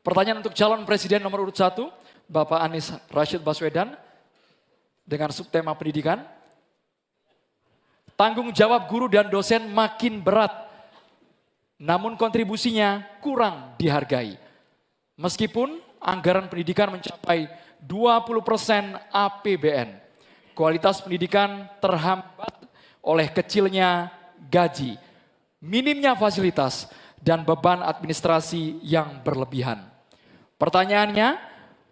Pertanyaan untuk calon presiden nomor urut 1, Bapak Anies Rashid Baswedan, dengan subtema pendidikan. Tanggung jawab guru dan dosen makin berat, namun kontribusinya kurang dihargai. Meskipun anggaran pendidikan mencapai 20% APBN, kualitas pendidikan terhambat oleh kecilnya gaji, minimnya fasilitas, dan beban administrasi yang berlebihan. Pertanyaannya,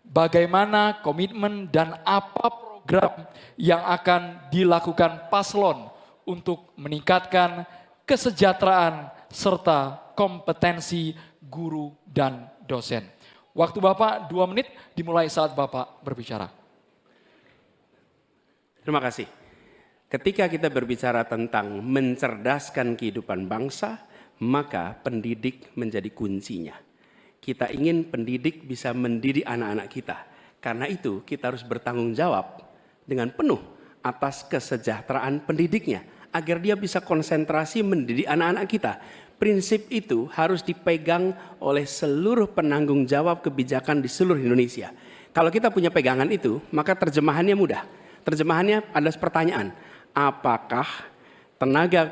bagaimana komitmen dan apa program yang akan dilakukan paslon untuk meningkatkan kesejahteraan serta kompetensi guru dan dosen? Waktu Bapak 2 menit dimulai saat Bapak berbicara. Terima kasih. Ketika kita berbicara tentang mencerdaskan kehidupan bangsa, maka pendidik menjadi kuncinya. Kita ingin pendidik bisa mendidik anak-anak kita. Karena itu kita harus bertanggung jawab dengan penuh atas kesejahteraan pendidiknya. Agar dia bisa konsentrasi mendidik anak-anak kita. Prinsip itu harus dipegang oleh seluruh penanggung jawab kebijakan di seluruh Indonesia. Kalau kita punya pegangan itu, maka terjemahannya mudah. Terjemahannya adalah pertanyaan, apakah tenaga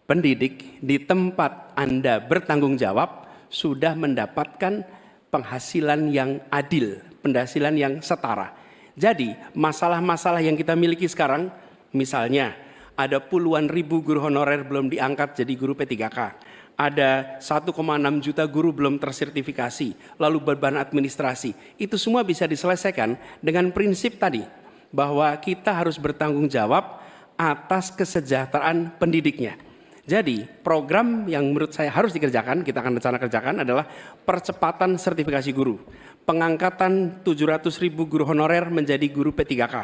pendidik di tempat Anda bertanggung jawab sudah mendapatkan penghasilan yang adil, penghasilan yang setara. Jadi masalah-masalah yang kita miliki sekarang, misalnya ada puluhan ribu guru honorer belum diangkat jadi guru P3K. Ada 1,6 juta guru belum tersertifikasi, lalu beban administrasi. Itu semua bisa diselesaikan dengan prinsip tadi, bahwa kita harus bertanggung jawab atas kesejahteraan pendidiknya. Jadi program yang menurut saya harus dikerjakan, kita akan rencana kerjakan adalah percepatan sertifikasi guru. Pengangkatan 700.000 guru honorer menjadi guru P3K.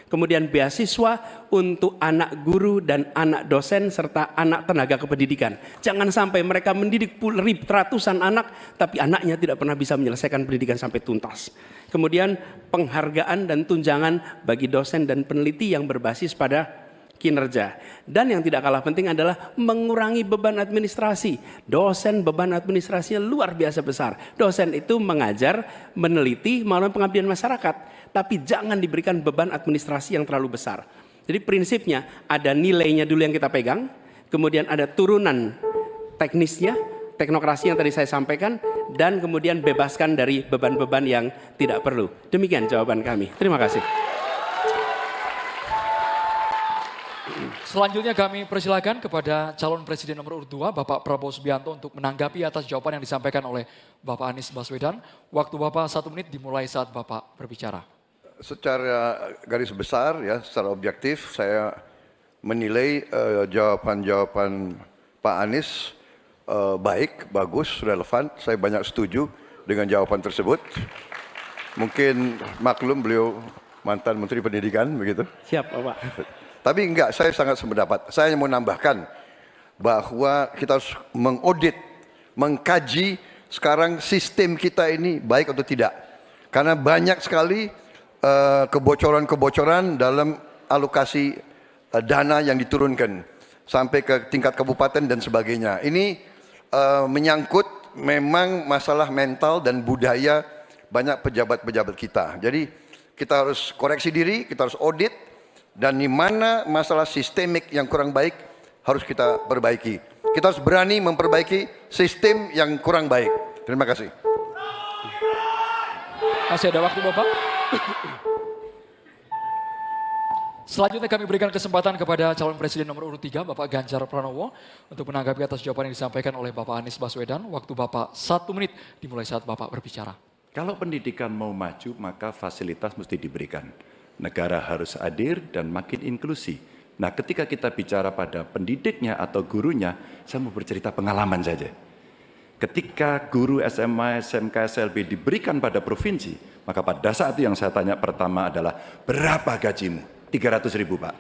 Kemudian beasiswa untuk anak guru dan anak dosen serta anak tenaga kependidikan. Jangan sampai mereka mendidik ratusan anak tapi anaknya tidak pernah bisa menyelesaikan pendidikan sampai tuntas. Kemudian penghargaan dan tunjangan bagi dosen dan peneliti yang berbasis pada kinerja. Dan yang tidak kalah penting adalah mengurangi beban administrasi. Dosen beban administrasinya luar biasa besar. Dosen itu mengajar, meneliti melalui pengabdian masyarakat, tapi jangan diberikan beban administrasi yang terlalu besar. Jadi prinsipnya ada nilainya dulu yang kita pegang, kemudian ada turunan teknisnya, teknokrasi yang tadi saya sampaikan, dan kemudian bebaskan dari beban-beban yang tidak perlu. Demikian jawaban kami. Terima kasih. Selanjutnya kami persilakan kepada calon presiden nomor urut 2, Bapak Prabowo Subianto, untuk menanggapi atas jawaban yang disampaikan oleh Bapak Anies Baswedan. Waktu Bapak 1 menit dimulai saat Bapak berbicara. Secara garis besar ya, secara objektif saya menilai jawaban-jawaban Pak Anies baik, bagus, relevan. Saya banyak setuju dengan jawaban tersebut. Mungkin maklum beliau mantan Menteri Pendidikan begitu. Siap, Bapak. Tapi enggak, saya sangat sependapat. Saya mau nambahkan bahwa kita harus mengaudit, mengkaji sekarang sistem kita ini baik atau tidak. Karena banyak sekali kebocoran-kebocoran dalam alokasi dana yang diturunkan sampai ke tingkat kabupaten dan sebagainya. Ini menyangkut memang masalah mental dan budaya banyak pejabat-pejabat kita. Jadi kita harus koreksi diri, kita harus audit. Dan di mana masalah sistemik yang kurang baik harus kita perbaiki. Kita harus berani memperbaiki sistem yang kurang baik. Terima kasih. Masih ada waktu Bapak? Selanjutnya kami berikan kesempatan kepada calon presiden nomor urut 3, Bapak Ganjar Pranowo, untuk menanggapi atas jawaban yang disampaikan oleh Bapak Anies Baswedan. Waktu Bapak 1 menit dimulai saat Bapak berbicara. Kalau pendidikan mau maju, maka fasilitas mesti diberikan. Negara harus hadir dan makin inklusi. Nah, ketika kita bicara pada pendidiknya atau gurunya, saya mau bercerita pengalaman saja. Ketika guru SMA, SMK, SLB diberikan pada provinsi, maka pada saat itu yang saya tanya pertama adalah, berapa gajimu? 300.000, Pak.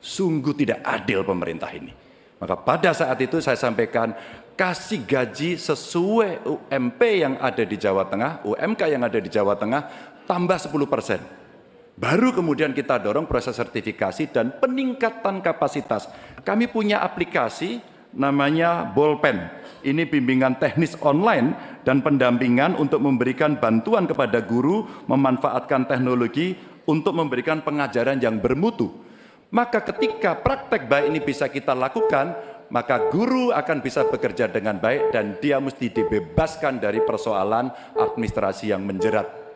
Sungguh tidak adil pemerintah ini. Maka pada saat itu saya sampaikan, kasih gaji sesuai UMP yang ada di Jawa Tengah, UMK yang ada di Jawa Tengah, tambah 10%. Baru kemudian kita dorong proses sertifikasi dan peningkatan kapasitas. Kami punya aplikasi namanya Bolpen. Ini bimbingan teknis online dan pendampingan untuk memberikan bantuan kepada guru memanfaatkan teknologi untuk memberikan pengajaran yang bermutu. Maka ketika praktek baik ini bisa kita lakukan, maka guru akan bisa bekerja dengan baik dan dia mesti dibebaskan dari persoalan administrasi yang menjerat.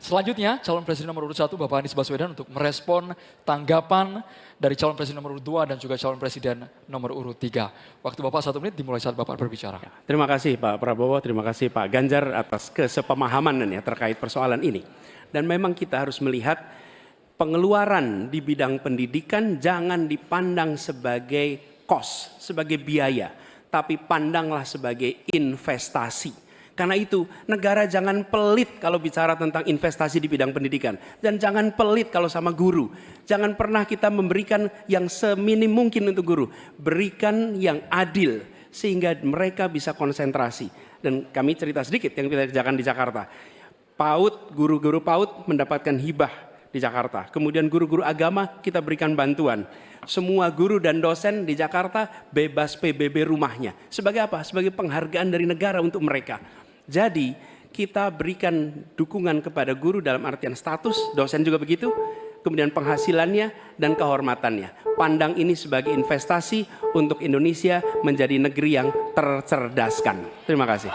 Selanjutnya, calon presiden nomor urut 1 Bapak Anies Baswedan untuk merespon tanggapan dari calon presiden nomor urut 2 dan juga calon presiden nomor urut 3. Waktu Bapak 1 menit dimulai saat Bapak berbicara. Terima kasih Pak Prabowo, terima kasih Pak Ganjar atas kesepemahaman ya terkait persoalan ini. Dan memang kita harus melihat pengeluaran di bidang pendidikan jangan dipandang sebagai cost, sebagai biaya, tapi pandanglah sebagai investasi. Karena itu negara jangan pelit kalau bicara tentang investasi di bidang pendidikan. Dan jangan pelit kalau sama guru. Jangan pernah kita memberikan yang seminim mungkin untuk guru. Berikan yang adil sehingga mereka bisa konsentrasi. Dan kami cerita sedikit yang kita kerjakan di Jakarta. PAUD, guru-guru PAUD mendapatkan hibah di Jakarta. Kemudian guru-guru agama kita berikan bantuan. Semua guru dan dosen di Jakarta bebas PBB rumahnya. Sebagai apa? Sebagai penghargaan dari negara untuk mereka. Jadi kita berikan dukungan kepada guru dalam artian status, dosen juga begitu, kemudian penghasilannya dan kehormatannya. Pandang ini sebagai investasi untuk Indonesia menjadi negeri yang tercerdaskan. Terima kasih.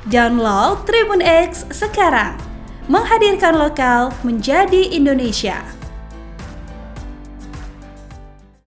Download Tribun X sekarang, menghadirkan lokal menjadi Indonesia.